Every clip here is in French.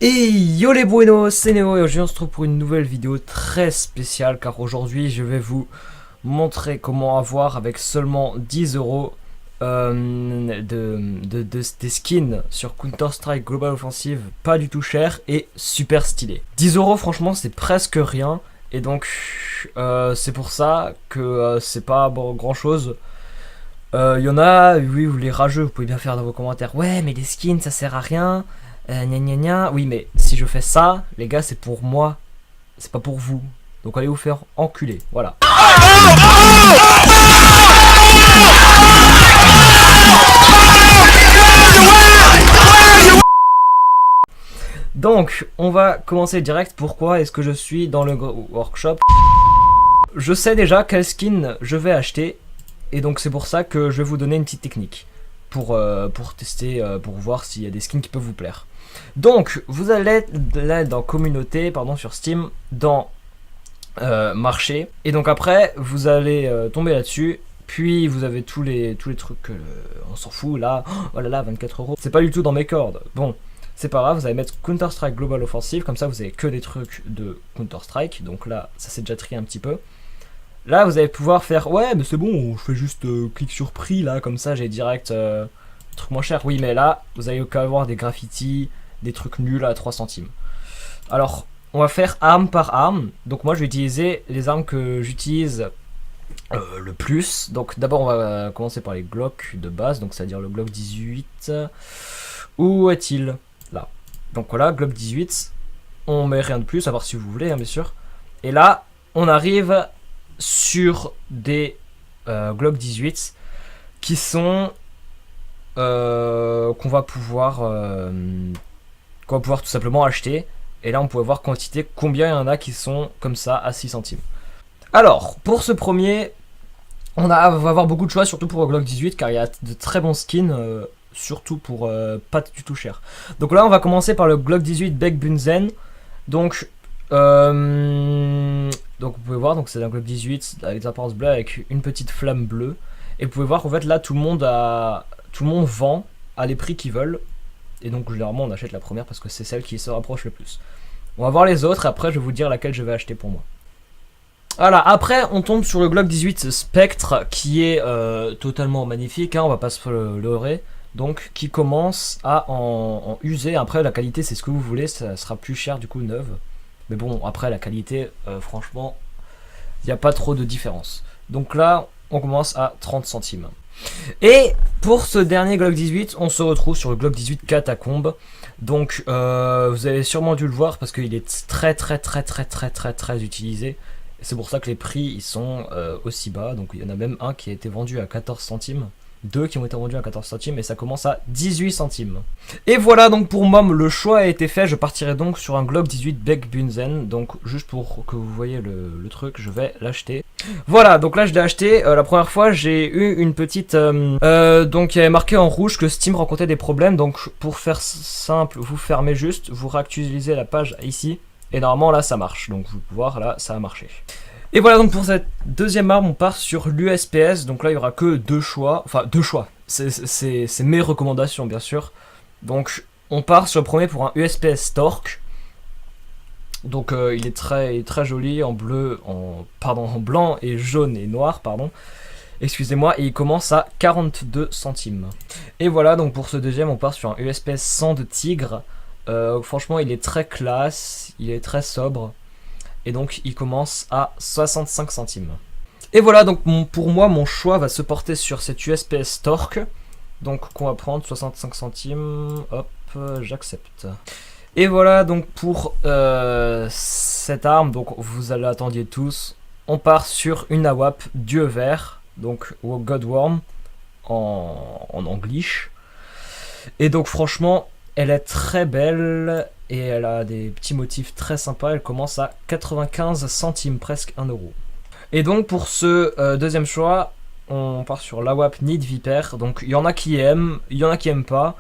Et yo les buenos, c'est Néo et aujourd'hui on se retrouve pour une nouvelle vidéo très spéciale car aujourd'hui je vais vous montrer comment avoir avec seulement 10 euros des skins sur Counter-Strike Global Offensive pas du tout cher et super stylé. 10 euros franchement c'est presque rien et donc c'est pour ça que c'est pas bon, grand chose. Y en a, oui, vous les rageux, vous pouvez bien faire dans vos commentaires. Ouais, mais les skins ça sert à rien. Gna gna gna. Oui, mais si je fais ça, les gars, c'est pour moi, c'est pas pour vous. Donc allez vous faire enculer. Voilà. Donc, on va commencer direct. Pourquoi est-ce que je suis dans le workshop? Je sais déjà quel skin je vais acheter. Et donc c'est pour ça que je vais vous donner une petite technique. Pour tester, pour voir s'il y a des skins qui peuvent vous plaire. Donc, vous allez là dans communauté, pardon, sur Steam, dans marché. Et donc après, vous allez tomber là-dessus. Puis vous avez tous les trucs, on s'en fout là. Oh là là, 24 euros. C'est pas du tout dans mes cordes. Bon, c'est pas grave, vous allez mettre Counter-Strike Global Offensive. Comme ça, vous avez que des trucs de Counter-Strike. Donc là, ça s'est déjà trié un petit peu. Là, vous allez pouvoir faire, ouais, mais c'est bon, je fais juste clic sur prix, là, comme ça, j'ai direct truc moins cher. Oui, mais là, vous allez quand même avoir des graffitis, des trucs nuls à 3 centimes. Alors, on va faire arme par arme. Donc moi, je vais utiliser les armes que j'utilise le plus. Donc d'abord, on va commencer par les Glock de base, donc c'est-à-dire le Glock 18. Où est-il? Là. Donc voilà, Glock 18. On met rien de plus, à part si vous voulez, hein, bien sûr. Et là, on arrive sur des Glock 18 qui sont qu'on va pouvoir tout simplement acheter. Et là on peut voir quantité, combien il y en a qui sont comme ça à 6 centimes. Alors pour ce premier, on va avoir beaucoup de choix, surtout pour Glock 18 car il y a de très bons skins, surtout pour pas du tout cher. Donc là on va commencer par le Glock 18 Beck Bunzen. Donc vous pouvez voir, donc c'est un Glock 18 avec des apparences bleues avec une petite flamme bleue. Et vous pouvez voir qu'en fait là tout le monde vend à les prix qu'ils veulent. Et donc généralement on achète la première parce que c'est celle qui se rapproche le plus. On va voir les autres et après je vais vous dire laquelle je vais acheter pour moi. Voilà, après on tombe sur le Glock 18 Spectre qui est totalement magnifique, hein, on va pas se leurrer. Donc qui commence à en user. Après la qualité c'est ce que vous voulez, ça sera plus cher du coup neuve. Mais bon après la qualité franchement il n'y a pas trop de différence. Donc là on commence à 30 centimes. Et pour ce dernier Glock 18 on se retrouve sur le Glock 18 Catacombe. Donc vous avez sûrement dû le voir parce qu'il est très utilisé. C'est pour ça que les prix ils sont aussi bas. Donc il y en a même un qui a été vendu à 14 centimes. Deux qui ont été vendus à 14 centimes et ça commence à 18 centimes. Et voilà, donc pour moi le choix a été fait. Je partirai donc sur un Glock 18 Beck Bunzen. Donc juste pour que vous voyez le truc, je vais l'acheter. Voilà, donc là je l'ai acheté. La première fois j'ai eu une petite donc il y avait marqué en rouge que Steam rencontrait des problèmes. Donc pour faire simple, vous fermez juste, vous réactualisez la page ici et normalement là ça marche. Donc vous pouvez voir là ça a marché. Et voilà, donc pour cette deuxième arme on part sur l'USPS. Donc là il y aura que deux choix. Enfin deux choix, c'est mes recommandations bien sûr. Donc on part sur le premier pour un USPS Torque. Donc il est très joli en bleu, en blanc et jaune et noir, pardon. Excusez-moi, et il commence à 42 centimes. Et voilà, donc pour ce deuxième on part sur un USPS 100 de Tigre. Franchement il est très classe, il est très sobre. Et donc il commence à 65 centimes. Et voilà, donc pour moi mon choix va se porter sur cette USPS Torque. Donc qu'on va prendre 65 centimes, hop, j'accepte. Et voilà donc pour cette arme, donc vous l'attendiez tous. On part sur une AWP Dieu Vert, donc Godworm en anglish. Et donc franchement elle est très belle et elle a des petits motifs très sympas. Elle commence à 95 centimes, presque 1 euro. Et donc pour ce deuxième choix, on part sur l'AWP Need Viper. Donc il y en a qui aiment, il y en a qui aiment pas.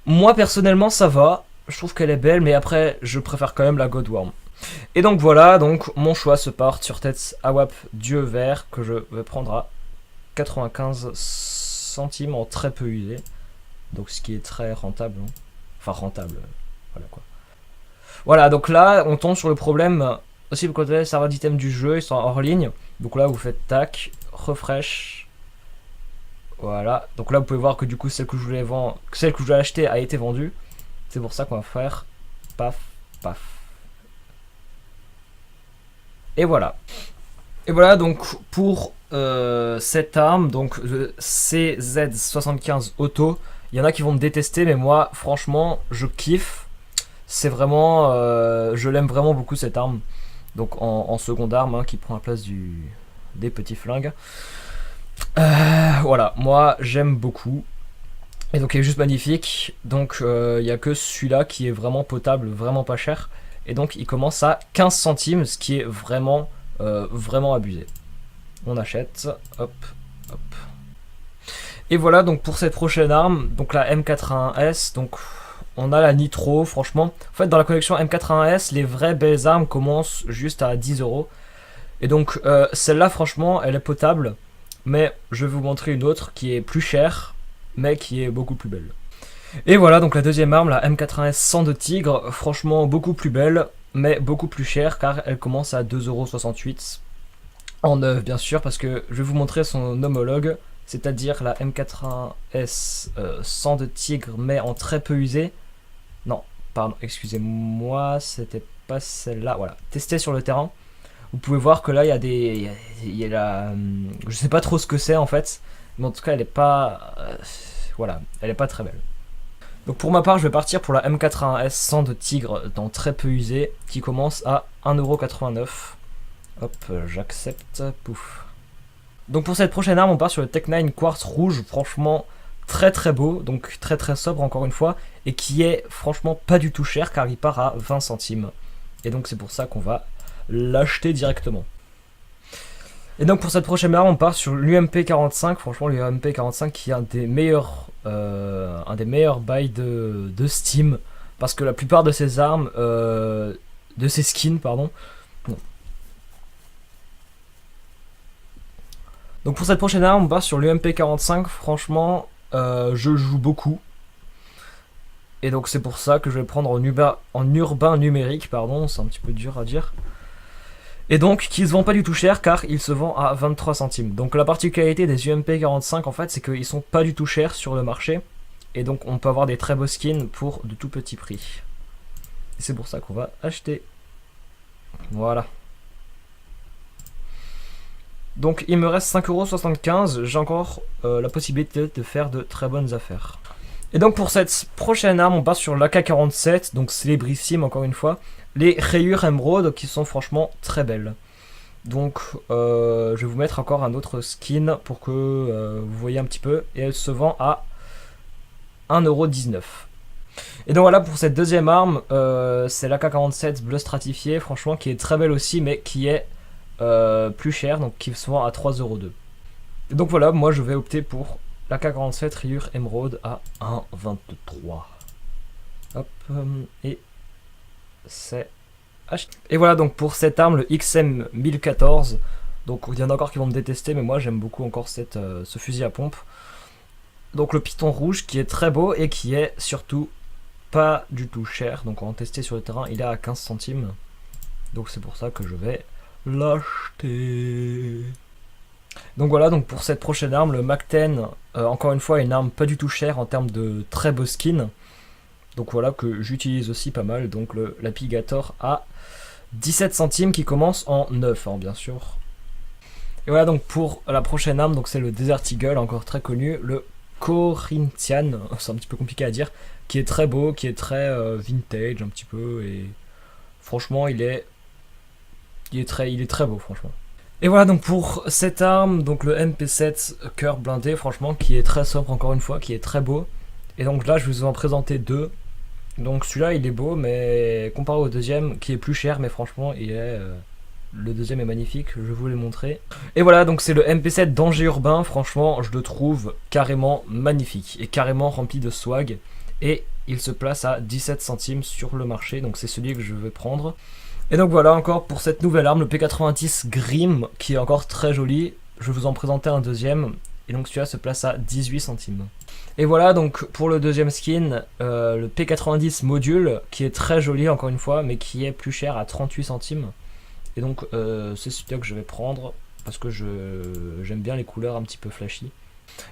Moi personnellement ça va, je trouve qu'elle est belle, mais après je préfère quand même la Godworm. Et donc voilà, donc mon choix se porte sur cette AWP Dieu Vert que je vais prendre à 95 centimes en très peu usé. Donc ce qui est très rentable, hein. Enfin rentable, Voilà quoi. Voilà, donc là, on tombe sur le problème aussi pour côté serveur d'items du jeu, ils sont hors ligne. Donc là, vous faites tac, refresh. Voilà, donc là, vous pouvez voir que du coup, celle que je voulais vendre, celle que je voulais acheter a été vendue. C'est pour ça qu'on va faire paf, paf. Et voilà. Et voilà donc pour cette arme, donc le CZ75 Auto. Il y en a qui vont me détester, mais moi, franchement, je kiffe. C'est vraiment, je l'aime vraiment beaucoup cette arme. Donc en seconde arme, hein, qui prend la place des petits flingues. Voilà, moi j'aime beaucoup. Et donc il est juste magnifique. Donc il n'y a que celui-là qui est vraiment potable, vraiment pas cher. Et donc il commence à 15 centimes, ce qui est vraiment, vraiment abusé. On achète, hop, hop. Et voilà donc pour cette prochaine arme, donc la M81S, donc on a la Nitro, franchement. En fait dans la collection M81S, les vraies belles armes commencent juste à 10 €. Et donc celle-là franchement, elle est potable. Mais je vais vous montrer une autre qui est plus chère, mais qui est beaucoup plus belle. Et voilà donc la deuxième arme, la M81S Sang de Tigre, franchement beaucoup plus belle, mais beaucoup plus chère car elle commence à 2,68 € en neuf bien sûr, parce que je vais vous montrer son homologue, c'est-à-dire la M81S Sang de Tigre mais en très peu usé. Non, pardon, excusez-moi, c'était pas celle-là, voilà, testée sur le terrain. Vous pouvez voir que là il y a des, il y a la, je sais pas trop ce que c'est en fait, mais en tout cas elle est pas, voilà, elle est pas très belle. Donc pour ma part je vais partir pour la M81S Sang de Tigre dans très peu usé, qui commence à 1,89 €. Hop, j'accepte, pouf. Donc pour cette prochaine arme on part sur le Tech 9 Quartz rouge, franchement très très beau, donc très très sobre encore une fois, et qui est franchement pas du tout cher car il part à 20 centimes. Et donc c'est pour ça qu'on va l'acheter directement. Et donc pour cette prochaine arme on part sur l'UMP45, franchement l'UMP45 qui est un des meilleurs buys de Steam, parce que la plupart de ces armes, de ces skins pardon. Bon. Donc pour cette prochaine arme on part sur l'UMP45, franchement je joue beaucoup. Et donc c'est pour ça que je vais prendre en urbain numérique, pardon, c'est un petit peu dur à dire. Et donc, qui se vend pas du tout cher car il se vend à 23 centimes. Donc la particularité des UMP45 en fait, c'est qu'ils sont pas du tout chers sur le marché. Et donc on peut avoir des très beaux skins pour de tout petits prix. Et c'est pour ça qu'on va acheter. Voilà. Donc il me reste 5,75 €, j'ai encore la possibilité de faire de très bonnes affaires. Et donc pour cette prochaine arme, on passe sur l'AK-47, donc célébrissime encore une fois. Les rayures émeraude qui sont franchement très belles. Donc je vais vous mettre encore un autre skin pour que vous voyez un petit peu. Et elle se vend à 1,19 €. Et donc voilà pour cette deuxième arme, c'est l'AK-47 bleu stratifié, franchement qui est très belle aussi, mais qui est plus chère, donc qui se vend à 3,02 €. Et donc voilà, moi je vais opter pour l'AK-47 rayure émeraude à 1,23 €. Hop, et c'est acheté. Et voilà donc pour cette arme, le XM1014. Donc il y en a encore qui vont me détester, mais moi j'aime beaucoup encore ce fusil à pompe. Donc le piton rouge qui est très beau et qui est surtout pas du tout cher. Donc on va tester sur le terrain, il est à 15 centimes. Donc c'est pour ça que je vais l'acheter. Donc voilà, donc pour cette prochaine arme, le MAC-10, encore une fois une arme pas du tout chère en termes de très beau skin. Donc voilà que j'utilise aussi pas mal, donc l'Apigator à 17 centimes qui commence en 9 hein, bien sûr. Et voilà donc pour la prochaine arme, donc c'est le Desert Eagle, encore très connu, le Corinthian, c'est un petit peu compliqué à dire, qui est très beau, qui est très vintage un petit peu, et franchement il est très beau franchement. Et voilà donc pour cette arme, donc le MP7 cœur blindé, franchement qui est très sobre encore une fois, qui est très beau. Et donc là je vais vous en présenter deux. Donc celui-là il est beau, mais comparé au deuxième qui est plus cher, mais franchement il est le deuxième est magnifique, je vais vous les montrer. Et voilà donc c'est le MP7 Danger Urbain, franchement je le trouve carrément magnifique et carrément rempli de swag. Et il se place à 17 centimes sur le marché, donc c'est celui que je vais prendre. Et donc voilà encore pour cette nouvelle arme, le P90 Grim, qui est encore très joli. Je vais vous en présenter un deuxième. Et donc celui-là se place à 18 centimes. Et voilà donc pour le deuxième skin, le P90 module, qui est très joli encore une fois, mais qui est plus cher à 38 centimes. Et donc c'est celui-là que je vais prendre, parce que j'aime bien les couleurs un petit peu flashy.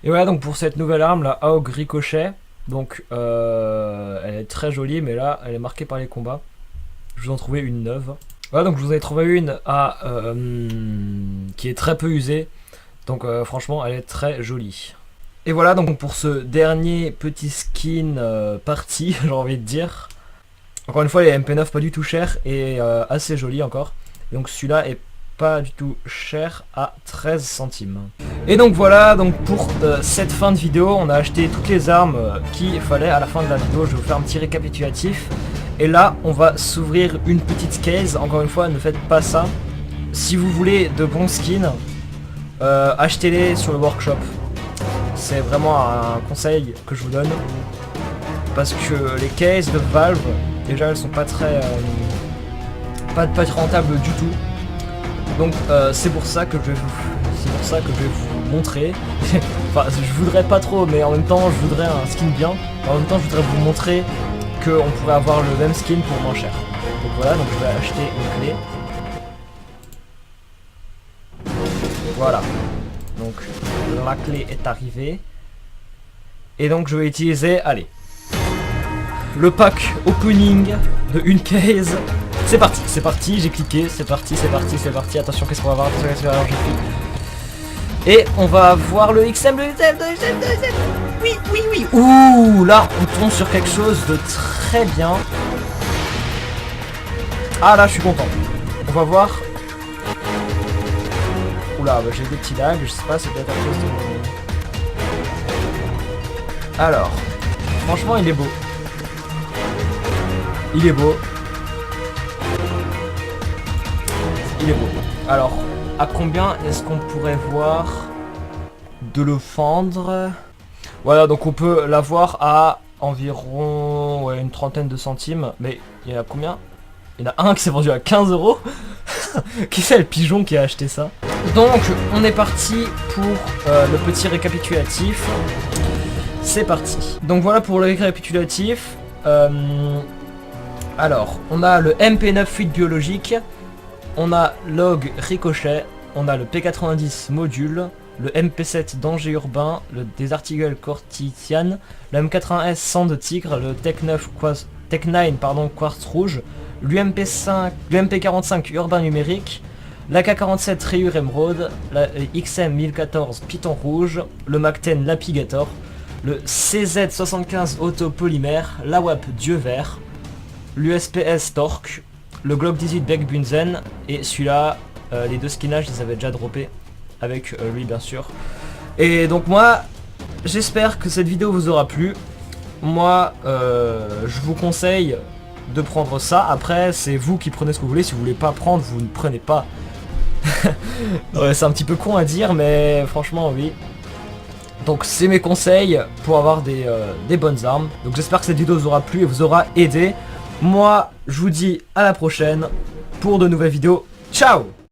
Et voilà donc pour cette nouvelle arme, la AUG Ricochet. Donc elle est très jolie, mais là elle est marquée par les combats. Je vous en trouvais une neuve. Voilà donc je vous ai trouvé une qui est très peu usée. Donc franchement elle est très jolie. Et voilà donc pour ce dernier petit skin parti, j'ai envie de dire. Encore une fois les MP9 pas du tout chers et assez jolis encore. Et donc celui-là est pas du tout cher à 13 centimes. Et donc voilà, donc pour cette fin de vidéo, on a acheté toutes les armes qu'il fallait à la fin de la vidéo. Je vais vous faire un petit récapitulatif. Et là, on va s'ouvrir une petite case. Encore une fois, ne faites pas ça. Si vous voulez de bons skins, achetez-les sur le workshop. C'est vraiment un conseil que je vous donne. Parce que les cases de Valve, déjà elles sont pas très rentables du tout. Donc c'est pour ça que je vais vous montrer. Enfin je voudrais pas trop, mais en même temps je voudrais un skin bien. En même temps je voudrais vous montrer qu'on pourrait avoir le même skin pour moins cher. Donc voilà, donc je vais acheter une clé. Voilà. Donc la clé est arrivée. Et donc je vais utiliser, allez, le pack opening de une case. C'est parti, j'ai cliqué, c'est parti. Attention, qu'est-ce qu'on va voir? Attention, qu'est-ce qu'on va voir? J'ai cliqué. Et on va voir le XM, Oui. Ouh, là, on tombe sur quelque chose de très bien. Ah, là, je suis content. On va voir. Oula, bah, j'ai des petits lags, je sais pas, c'est peut-être à cause de... Alors, franchement, il est beau. Il est beau. Alors, à combien est-ce qu'on pourrait voir de le vendre? Voilà, donc on peut l'avoir à environ une trentaine de centimes. Mais il y en a combien? Il y en a un qui s'est vendu à 15 €. Qui c'est le pigeon qui a acheté ça? Donc, on est parti pour le petit récapitulatif. C'est parti. Donc voilà pour le récapitulatif. Alors, on a le MP9 fuite biologique. On a l'AUG Ricochet, on a le P90 module, le MP7 danger urbain, le désartilleul Cortitian, le M80S sang de tigre, le Tech 9 quartz rouge, l'UMP45 urbain numérique, l'AK47 rayure émeraude, la XM 1014 python rouge, le MAC-10 lapigator, le CZ75 auto polymère, l'AWAP dieu vert, l'USPS torque, le Glock 18 Beck Bunzen, et celui-là, les deux skinages, je les avais déjà droppés avec lui bien sûr. Et donc moi, j'espère que cette vidéo vous aura plu. Moi, je vous conseille de prendre ça. Après, c'est vous qui prenez ce que vous voulez. Si vous voulez pas prendre, vous ne prenez pas. Ouais, c'est un petit peu con à dire, mais franchement, oui. Donc c'est mes conseils pour avoir des bonnes armes. Donc j'espère que cette vidéo vous aura plu et vous aura aidé. Moi, je vous dis à la prochaine pour de nouvelles vidéos. Ciao!